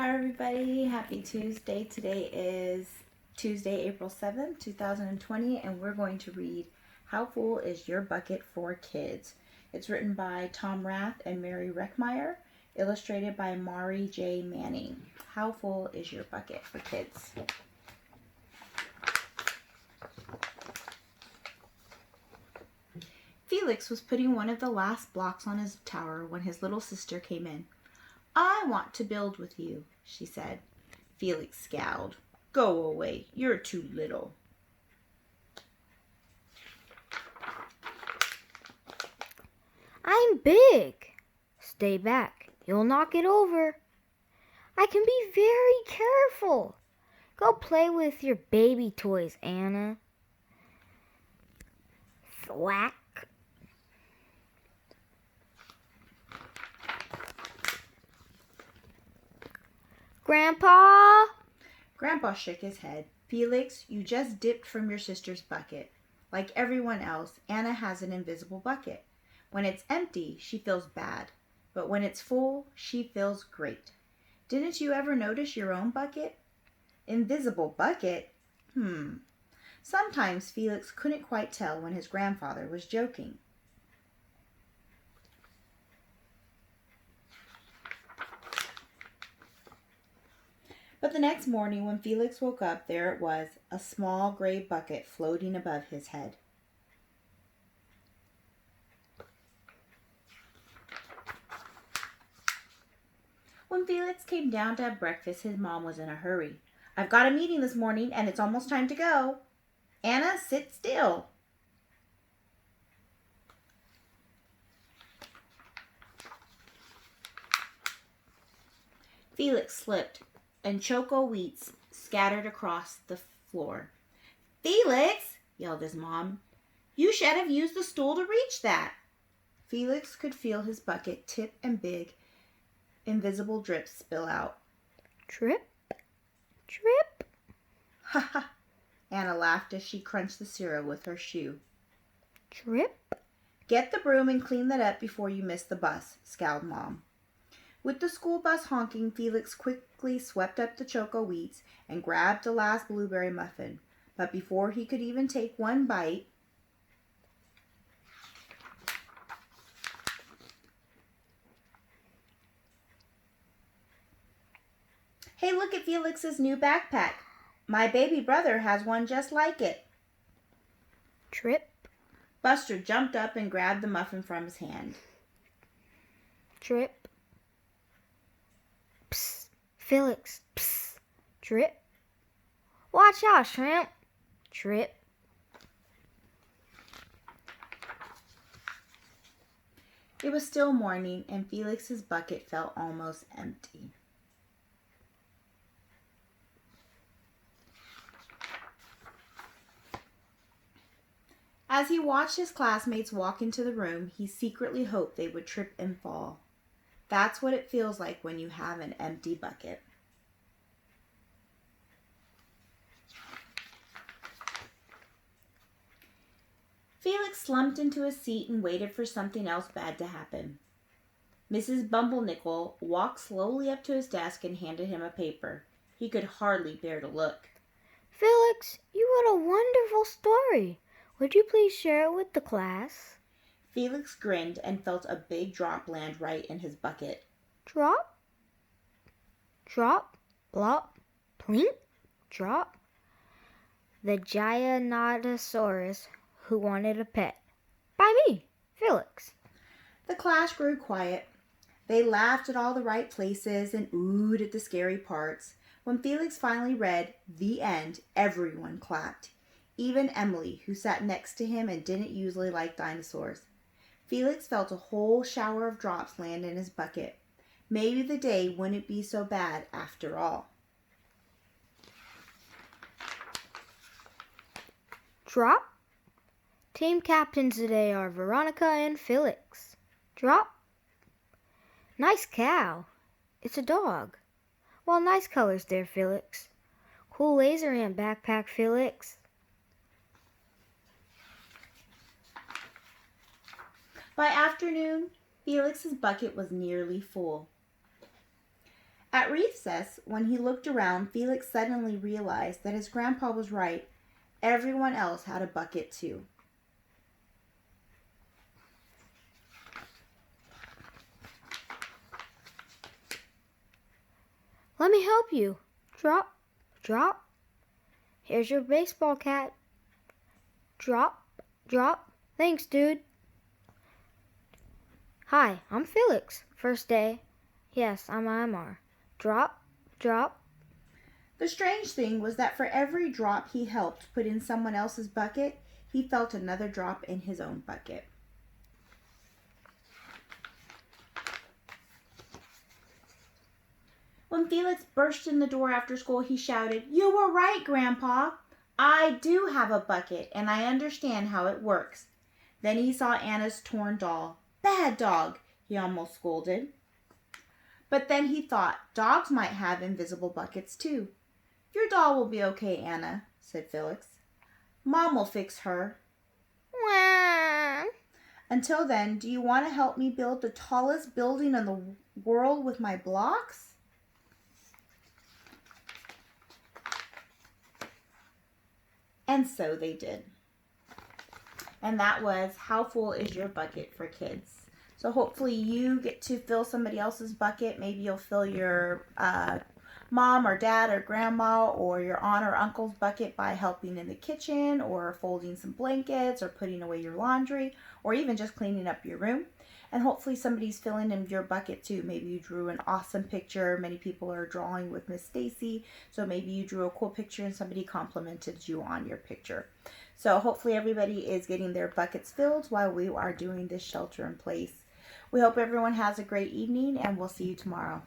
Hi everybody, happy Tuesday. Today is Tuesday, April 7th, 2020, and we're going to read How Full Is Your Bucket for Kids? It's written by Tom Rath and Maurie Reckmeyer, illustrated by Maurie J. Manning. How full is your bucket for kids? Felix was putting one of the last blocks on his tower when his little sister came in. "I want to build with you," she said. Felix scowled. "Go away, you're too little." "I'm big. Stay back. You'll knock it over." "I can be very careful. Go play with your baby toys, Anna." Thwack. "Grandpa!" Grandpa shook his head. "Felix, you just dipped from your sister's bucket. Like everyone else, Anna has an invisible bucket. When it's empty, she feels bad. But when it's full, she feels great. Didn't you ever notice your own bucket?" Invisible bucket? Sometimes Felix couldn't quite tell when his grandfather was joking. But the next morning when Felix woke up, there it was, a small gray bucket floating above his head. When Felix came down to have breakfast, his mom was in a hurry. "I've got a meeting this morning and it's almost time to go." "Anna, sit still." Felix slipped and choco wheats scattered across the floor. "Felix," yelled his mom, "you should have used the stool to reach that." Felix could feel his bucket tip and big, invisible drips spill out. Drip, drip. "Ha ha!" Anna laughed as she crunched the cereal with her shoe. Drip. "Get the broom and clean that up before you miss the bus," scowled Mom. With the school bus honking, Felix quickly swept up the choco wheats and grabbed the last blueberry muffin. But before he could even take one bite, "Hey, look at Felix's new backpack. My baby brother has one just like it." Drip. Buster jumped up and grabbed the muffin from his hand. Drip. Psst. Felix. Psst. Drip. Watch out, shrimp. Drip. It was still morning, and Felix's bucket felt almost empty. As he watched his classmates walk into the room, he secretly hoped they would trip and fall. That's what it feels like when you have an empty bucket. Felix slumped into his seat and waited for something else bad to happen. Mrs. Bumblenickel walked slowly up to his desk and handed him a paper. He could hardly bear to look. "Felix, you wrote a wonderful story. Would you please share it with the class?" Felix grinned and felt a big drop land right in his bucket. Drop. Drop. Blop. Plink. Drop. The Giganotosaurus who wanted a pet. By me, Felix. The class grew quiet. They laughed at all the right places and oohed at the scary parts. When Felix finally read "The End," everyone clapped. Even Emily, who sat next to him and didn't usually like dinosaurs. Felix felt a whole shower of drops land in his bucket. Maybe the day wouldn't be so bad after all. Drop. Team captains today are Veronica and Felix. Drop. Nice cow. It's a dog. Well, nice colors there, Felix. Cool laser ant backpack, Felix. By afternoon, Felix's bucket was nearly full. At recess, when he looked around, Felix suddenly realized that his grandpa was right. Everyone else had a bucket too. Let me help you. Drop, drop. Here's your baseball cap. Drop, drop. Thanks, dude. Hi, I'm Felix. First day. Yes, I'm Imar. Drop, drop. The strange thing was that for every drop he helped put in someone else's bucket, he felt another drop in his own bucket. When Felix burst in the door after school, he shouted, "You were right, Grandpa. I do have a bucket, and I understand how it works." Then he saw Anna's torn doll. "Bad dog," he almost scolded. But then he thought, dogs might have invisible buckets too. "Your doll will be okay, Anna," said Felix. "Mom will fix her." Wah. Until then, do you want to help me build the tallest building in the world with my blocks? And so they did. And that was How Full Is Your Bucket for kids. So hopefully you get to fill somebody else's bucket. Maybe you'll fill your mom or dad or grandma or your aunt or uncle's bucket by helping in the kitchen or folding some blankets or putting away your laundry or even just cleaning up your room. And hopefully somebody's filling in your bucket too. Maybe you drew an awesome picture. Many people are drawing with Miss Stacy. So maybe you drew a cool picture and somebody complimented you on your picture. So hopefully everybody is getting their buckets filled while we are doing this shelter in place. We hope everyone has a great evening and we'll see you tomorrow.